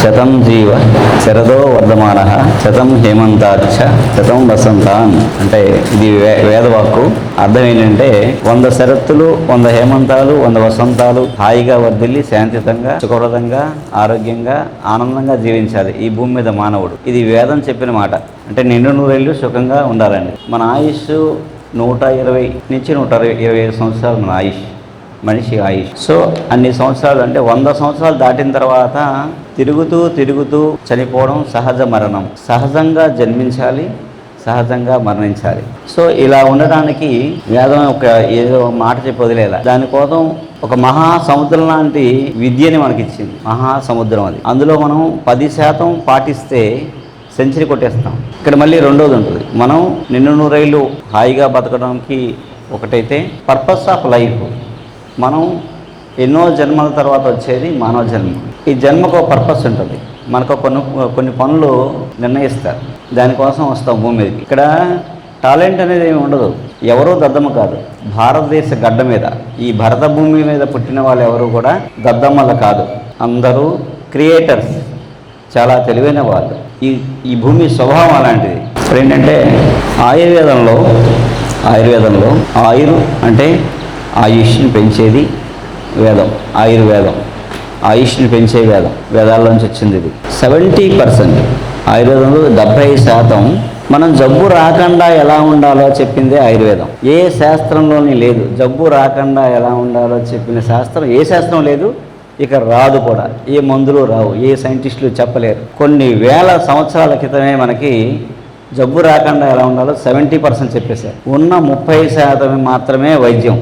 శతం జీవ శరదో వర్ధమానః శతం హేమంతాచ్చ శతం వసంతాన్. అంటే ఇది వేదవాక్కు. అర్థం ఏంటంటే 100 శరత్తులు, 100 హేమంతాలు, 100 వసంతాలు హాయిగా వర్ధిల్లి శాంతియుతంగా, సుఖప్రదంగా, ఆరోగ్యంగా, ఆనందంగా జీవించాలి ఈ భూమి మీద మానవుడు. ఇది వేదం చెప్పిన మాట. అంటే నిండు నూరేళ్ళు సుఖంగా ఉండాలండి. మన ఆయుష్ 120 నుంచి 125 సంవత్సరాలు మన ఆయుష్, మనిషి ఆయుష్. సో అన్ని సంవత్సరాలు అంటే 100 సంవత్సరాలు దాటిన తర్వాత తిరుగుతూ చనిపోవడం సహజ మరణం. సహజంగా జన్మించాలి, సహజంగా మరణించాలి. సో ఇలా ఉండడానికి వేదం ఒక ఏదో మాట చెప్పి వదిలేలా. దానికోసం ఒక మహాసముద్రం లాంటి విద్యని మనకిచ్చింది. మహాసముద్రం అది. అందులో మనం 10% పాటిస్తే సెంచరీ కొట్టేస్తాం. ఇక్కడ మళ్ళీ రెండోది ఉంటుంది. మనం నిండు నూరేళ్ళు హాయిగా బతకడానికి ఒకటైతే పర్పస్ ఆఫ్ లైఫ్. మనం ఎన్నో జన్మల తర్వాత వచ్చేది మానవ జన్మ. ఈ జన్మకు ఒక పర్పస్ ఉంటుంది. మనకు కొన్ని పనులు నిర్ణయిస్తారు. దానికోసం వస్తాం భూమి మీదకి. ఇక్కడ టాలెంట్ అనేది ఏమి ఉండదు. ఎవరూ దద్దమ్మ కాదు. భారతదేశ గడ్డ మీద, ఈ భరత భూమి మీద పుట్టిన వాళ్ళు ఎవరు కూడా దద్దమ్మలు కాదు. అందరూ క్రియేటర్స్, చాలా తెలివైన వాళ్ళు. ఈ భూమి స్వభావం అలాంటిది. ఇప్పుడు ఏంటంటే ఆయుర్వేదంలో ఆయుర్ అంటే ఆయుష్ని పెంచేది వేదం. ఆయుర్వేదం ఆయుష్ని పెంచే వేదం. వేదాల్లోంచి వచ్చింది ఇది. 70% ఆయుర్వేదంలో 70% మనం జబ్బు రాకుండా ఎలా ఉండాలో చెప్పిందే ఆయుర్వేదం. ఏ శాస్త్రంలోని లేదు. జబ్బు రాకుండా ఎలా ఉండాలో చెప్పిన శాస్త్రం ఏ శాస్త్రం లేదు, ఇక రాదు కూడా. ఏ మందులు రావు, ఏ సైంటిస్టులు చెప్పలేరు. కొన్ని వేల సంవత్సరాల క్రితమే మనకి జబ్బు రాకుండా ఎలా ఉండాలో 70% చెప్పేశారు. ఉన్న 30% మాత్రమే వైద్యం.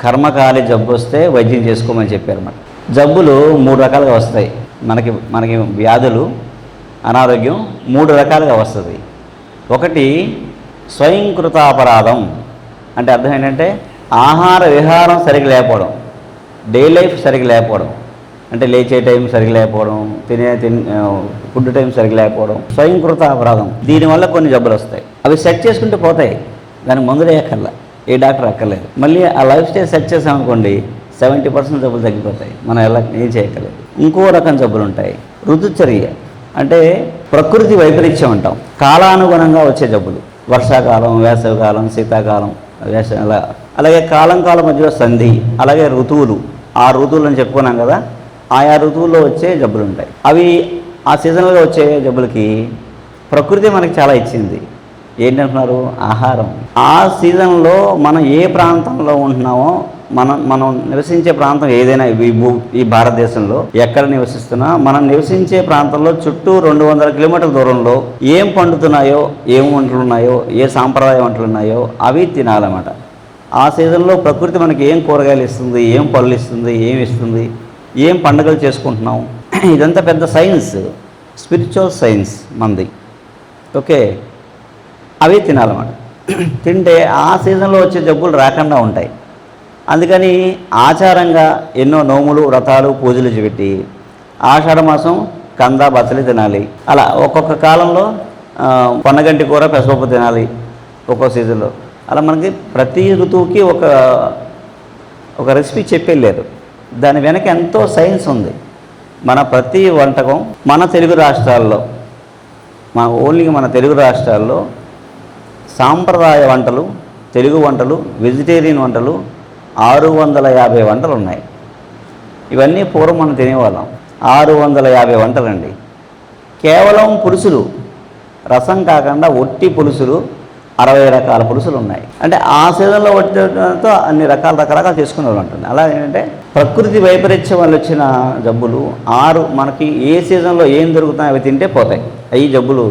కర్మకాలి జబ్బు వస్తే వైద్యం చేసుకోమని చెప్పారు అన్నమాట. జబ్బులు 3 రకాలుగా వస్తాయి. మనకి వ్యాధులు, అనారోగ్యం 3 రకాలుగా వస్తుంది. ఒకటి స్వయంకృతాపరాధం. అంటే అర్థం ఏంటంటే ఆహార విహారం సరిగ్గా లేకపోవడం, డే లైఫ్ సరిగ్గా లేకపోవడం. అంటే లేచే టైం సరిగ్గా లేకపోవడం, ఫుడ్ టైం సరిగ్గా లేకపోవడం స్వయంకృత అపరాధం. దీనివల్ల కొన్ని జబ్బులు వస్తాయి. అవి సెట్ చేసుకుంటే పోతాయి. దానికి మందులే అక్కర్లా, ఏ డాక్టర్ అక్కర్లేదు. మళ్ళీ ఆ లైఫ్ స్టైల్ సెట్ చేసామనుకోండి 70% జబ్బులు తగ్గిపోతాయి. మనం ఏం చేయక్కర్లేదు. ఇంకో రకం జబ్బులు ఉంటాయి. ఋతుచర్య అంటే ప్రకృతి వైపరీత్యం అంటాం. కాలానుగుణంగా వచ్చే జబ్బులు. వర్షాకాలం, వేసవికాలం, శీతాకాలం, అలాగే కాలం మధ్యలో సంధి, అలాగే ఋతువులు. ఆ ఋతువులు అని చెప్పుకున్నాం కదా, ఆయా ఋతువుల్లో వచ్చే జబ్బులు ఉంటాయి. అవి ఆ సీజన్లో వచ్చే జబ్బులకి ప్రకృతి మనకి చాలా ఇచ్చింది. ఏంటంటున్నారు? ఆహారం. ఆ సీజన్లో మనం ఏ ప్రాంతంలో ఉంటున్నామో, మనం నివసించే ప్రాంతం ఏదైనా ఈ భారతదేశంలో ఎక్కడ నివసిస్తున్నా, మనం నివసించే ప్రాంతంలో చుట్టూ 200 కిలోమీటర్ల దూరంలో ఏం పండుతున్నాయో, ఏం వంటలు ఉన్నాయో, ఏ సాంప్రదాయ వంటలు ఉన్నాయో అవి తినాలన్నమాట. ఆ సీజన్లో ప్రకృతి మనకి ఏం కూరగాయలు ఇస్తుంది, ఏం పళ్ళు ఇస్తుంది, ఏం ఇస్తుంది, ఏం పండుగలు చేసుకుంటున్నాం, ఇదంతా పెద్ద సైన్స్, స్పిరిచువల్ సైన్స్ మంది. ఓకే, అవి తినాలన్నమాట. తింటే ఆ సీజన్లో వచ్చే జబ్బులు రాకుండా ఉంటాయి. అందుకని ఆచారంగా ఎన్నో నోములు, వ్రతాలు, పూజలు పెట్టి ఆషాఢ మాసం కంద, బచ్చలి తినాలి. అలా ఒక్కొక్క కాలంలో పొన్నగంటి కూర, పెసరపప్పు తినాలి ఒక్కో సీజన్లో. అలా మనకి ప్రతి ఋతువుకి ఒక రెసిపీ చెప్పేళ్ళారు. దాని వెనక ఎంతో సైన్స్ ఉంది. మన ప్రతి వంటకం మన తెలుగు రాష్ట్రాల్లో, మన తెలుగు రాష్ట్రాల్లో సాంప్రదాయ వంటలు, తెలుగు వంటలు, వెజిటేరియన్ వంటలు 650 వంటలు ఉన్నాయి. ఇవన్నీ పూర్వం మనం తినేవాళ్ళం. 650 వంటలండి. కేవలం పులుసులు, రసం కాకుండా ఒట్టి పులుసులు 60 రకాల పులుసులు ఉన్నాయి. అంటే ఆ సీజన్లో వచ్చేతో అన్ని రకరకాలు చేసుకునే వాళ్ళు ఉంటుంది. అలా ఏంటంటే ప్రకృతి వైపరీత్యం వల్ల వచ్చిన జబ్బులు మనకి ఏ సీజన్లో ఏం దొరుకుతాయో అవి తింటే పోతాయి. అవి జబ్బులు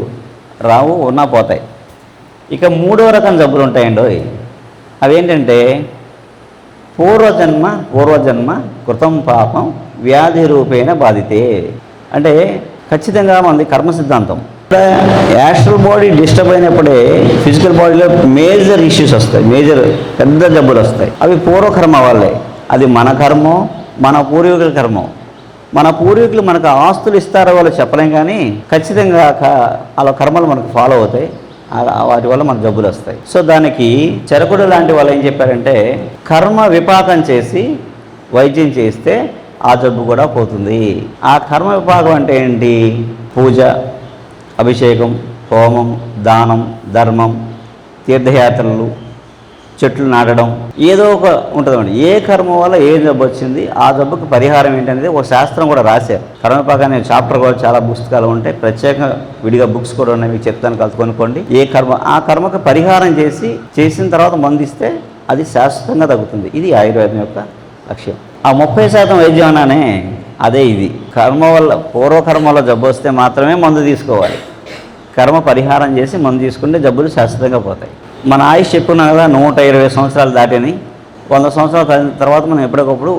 రావు, ఉన్నా పోతాయి. ఇక 3వ రకం జబ్బులు ఉంటాయండి. అవేంటంటే పూర్వజన్మ కృతం పాపం వ్యాధి రూపేణ బాధితే. అంటే ఖచ్చితంగా మనది కర్మ సిద్ధాంతం. యాస్ట్రల్ బాడీ డిస్టర్బ్ అయినప్పుడే ఫిజికల్ బాడీలో మేజర్ ఇష్యూస్ వస్తాయి, పెద్ద జబ్బులు వస్తాయి. అవి పూర్వకర్మ వాళ్ళే. అది మన కర్మో, మన పూర్వీకుల కర్మో. మన పూర్వీకులు మనకు ఆస్తులు ఇస్తారో వాళ్ళు చెప్పలేం, కానీ ఖచ్చితంగా అలా కర్మలు మనకు ఫాలో అవుతాయి. వాటి వల్ల మనకు జబ్బులు వస్తాయి. సో దానికి చెరకుడు లాంటి వాళ్ళు ఏం చెప్పారంటే, కర్మ విపాకం చేసి వైద్యం చేస్తే ఆ జబ్బు కూడా పోతుంది. ఆ కర్మ విపాకం అంటే ఏంటి? పూజ, అభిషేకం, హోమం, దానం, ధర్మం, తీర్థయాత్రలు, చెట్లు నాటడం, ఏదో ఒక ఉంటుందండి. ఏ కర్మ వల్ల ఏ జబ్బు వచ్చింది, ఆ జబ్బుకి పరిహారం ఏంటనేది ఒక శాస్త్రం కూడా రాశారు. కర్మవిపాకాన్ని చాప్టర్ కూడా చాలా పుస్తకాలు ఉంటాయి, ప్రత్యేక విడిగా బుక్స్ కూడా ఉన్నాయి, మీకు చెప్తాను, కలిసి కొనుక్కోండి. ఏ కర్మ ఆ కర్మకు పరిహారం చేసిన తర్వాత మందిస్తే అది శాశ్వతంగా తగ్గుతుంది. ఇది ఆయుర్వేదం యొక్క లక్ష్యం. ఆ 30% వైద్యం అన్నానే అదే ఇది. కర్మ వల్ల పూర్వకర్మ వల్ల జబ్బు వస్తే మాత్రమే మందు తీసుకోవాలి. కర్మ పరిహారం చేసి మందు తీసుకుంటే జబ్బులు శాశ్వతంగా పోతాయి. మన ఆయుష్ చెప్పుకున్నాం కదా, 120 సంవత్సరాలు దాటిని. 100 సంవత్సరాల తర్వాత మనం ఎప్పటికప్పుడు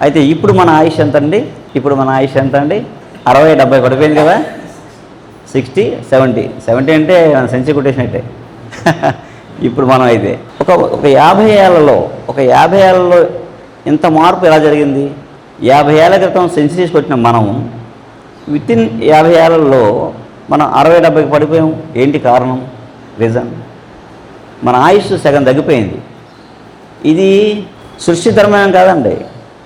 అయితే ఇప్పుడు మన ఆయుష్ ఎంత అండి? 60-70 పడిపోయింది కదా. 60-70 అంటే మన సెంచరీ కొట్టేసినట్టే. ఇప్పుడు మనం అయితే ఒక 50 ఏళ్లలో ఇంత మార్పు ఎలా జరిగింది? 50 ఏళ్ల క్రితం సెంచరీస్ కొట్టిన మనం వితిన్ 50 ఏళ్లలో మనం 60-70 పడిపోయాం. ఏంటి కారణం? రీజన్ మన ఆయుష్ సగం తగ్గిపోయింది. ఇది సృష్టి ధర్మం కాదండి.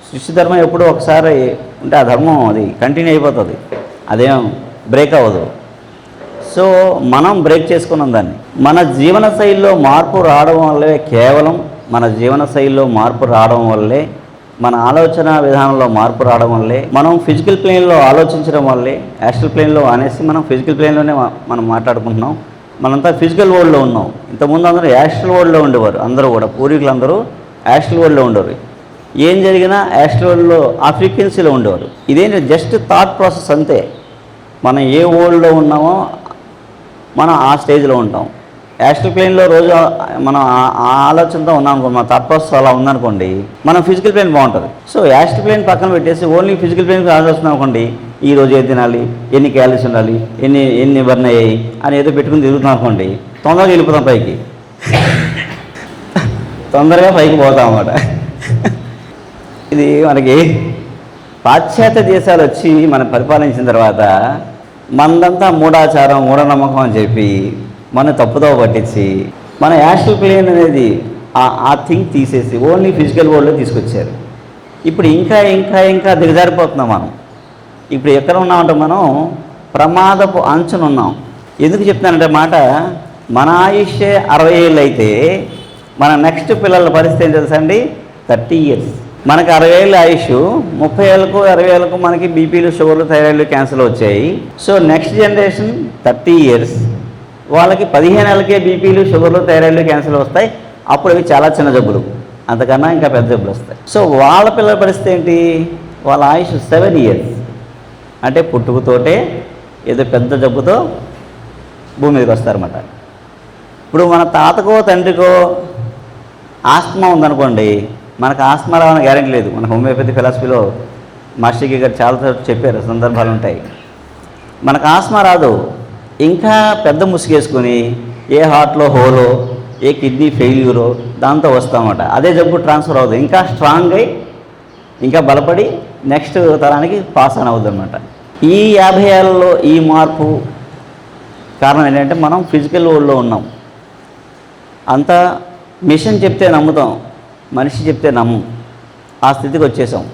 సృష్టి ధర్మం ఎప్పుడూ ఒకసారి ఉంటే ఆ ధర్మం అది కంటిన్యూ అయిపోతుంది, అదేం బ్రేక్ అవ్వదు. సో మనం బ్రేక్ చేసుకున్నాం దాన్ని. మన జీవన శైలిలో మార్పు రావడం వల్లే, కేవలం మన జీవన శైలిలో మార్పు రావడం వల్లే, మన ఆలోచన విధానంలో మార్పు రావడం వల్లే, మనం ఫిజికల్ ప్లేన్లో ఆలోచించడం వల్లే, యాస్ట్రల్ ప్లేన్లో అనేసి మనం ఫిజికల్ ప్లేన్లోనే మనం మాట్లాడుకుంటున్నాం. మనంతా ఫిజికల్ వరల్డ్లో ఉన్నాం. ఇంతకుముందు అందరూ యాస్ట్రల్ వరల్డ్లో ఉండేవారు. అందరూ కూడా పూర్వీకులందరూ యాస్ట్రల్ వరల్డ్లో ఉండేవారు. ఏం జరిగినా యాస్ట్రల్ వరల్డ్లో ఆ ఫ్రీక్వెన్సీలో ఉండేవారు. ఇదేంటి? జస్ట్ థాట్ ప్రాసెస్ అంతే. మనం ఏ వరల్డ్లో ఉన్నామో మనం ఆ స్టేజ్లో ఉంటాం. యాస్ట్రల్ ప్లేన్లో రోజు మనం ఆ ఆలోచనతో ఉన్నాం అనుకోండి, మన థాట్ ప్రాసెస్ అలా ఉందనుకోండి, మనం ఫిజికల్ ప్లేన్ బాగుంటుంది. సో యాస్ట్రల్ ప్లేన్ పక్కన పెట్టేసి ఓన్లీ ఫిజికల్ ప్లేన్కి ఆలోచిస్తున్నాం అనుకోండి, ఈ రోజు ఏది తినాలి, ఎన్ని క్యాలరీస్ ఉండాలి, ఎన్ని బర్న్ అయ్యాయి అని ఏదో పెట్టుకుని తిరుగుతున్నాం అనుకోండి, తొందరగా వెళ్ళిపోతాం పైకి, తొందరగా పైకి పోతాం అన్నమాట. ఇది మనకి పాశ్చాత్య దేశాలు వచ్చి మనం పరిపాలించిన తర్వాత మనదంతా మూఢాచారం, మూఢనమ్మకం అని చెప్పి మన తప్పుదోవ పట్టించి మన యాస్ట్రల్ ప్లేన్ అనేది ఆ థింగ్ తీసేసి ఓన్లీ ఫిజికల్ వరల్డ్లో తీసుకొచ్చారు. ఇప్పుడు ఇంకా దిగజారిపోతున్నాం మనం. ఇప్పుడు ఎక్కడ ఉన్నామంటే మనం ప్రమాదపు అంచున ఉన్నాం. ఎందుకు చెప్తానంటే మాట, మన ఆయుష్యే 60 ఏళ్ళు అయితే మన నెక్స్ట్ పిల్లల పరిస్థితి ఏం తెలుసా అండి? 30 years. మనకి 60 ఏళ్ళ ఆయుష్, 30 ఏళ్ళకు 60 ఏళ్ళకు మనకి బీపీలు, షుగర్లు, థైరాయిడ్లు, క్యాన్సర్లు వచ్చాయి. సో నెక్స్ట్ జనరేషన్ 30 years వాళ్ళకి 15 ఏళ్ళకే బీపీలు, షుగర్లు, థైరాయిడ్లు, క్యాన్సర్లు వస్తాయి. అప్పుడు అవి చాలా చిన్న జబ్బులు, అంతకన్నా ఇంకా పెద్ద జబ్బులు వస్తాయి. సో వాళ్ళ పిల్లల పరిస్థితి ఏంటి? వాళ్ళ ఆయుష్ 7 years. అంటే పుట్టుకతోటే ఏదో పెద్ద జబ్బుతో భూమి మీదకి వస్తారన్నమాట. ఇప్పుడు మన తాతకో తండ్రికో ఆస్తమా ఉందనుకోండి, మనకు ఆస్తమా రావాలని గ్యారెంటీ లేదు. మన హోమియోపతి ఫిలాసఫీలో మాస్టర్ గారు చాలా చెప్పారు, సందర్భాలు ఉంటాయి. మనకు ఆస్తమా రాదు, ఇంకా పెద్ద ముసుగేసుకొని ఏ హార్ట్లో హోలో, ఏ కిడ్నీ ఫెయిల్యూరో దాంతో వస్తామన్నమాట. అదే జబ్బు ట్రాన్స్ఫర్ అవ్వదు, ఇంకా స్ట్రాంగ్ అయ్యి ఇంకా బలపడి నెక్స్ట్ తరానికి పాస్ ఆన్ అవుద్ది అనమాట. ఈ 50 ఏళ్ళలో ఈ మార్పు కారణం ఏంటంటే మనం ఫిజికల్ వరల్డ్లో ఉన్నాం. అంతా మిషన్ చెప్తే నమ్ముతాం, మనిషి చెప్తే నమ్మం. ఆ స్థితికి వచ్చేసాం.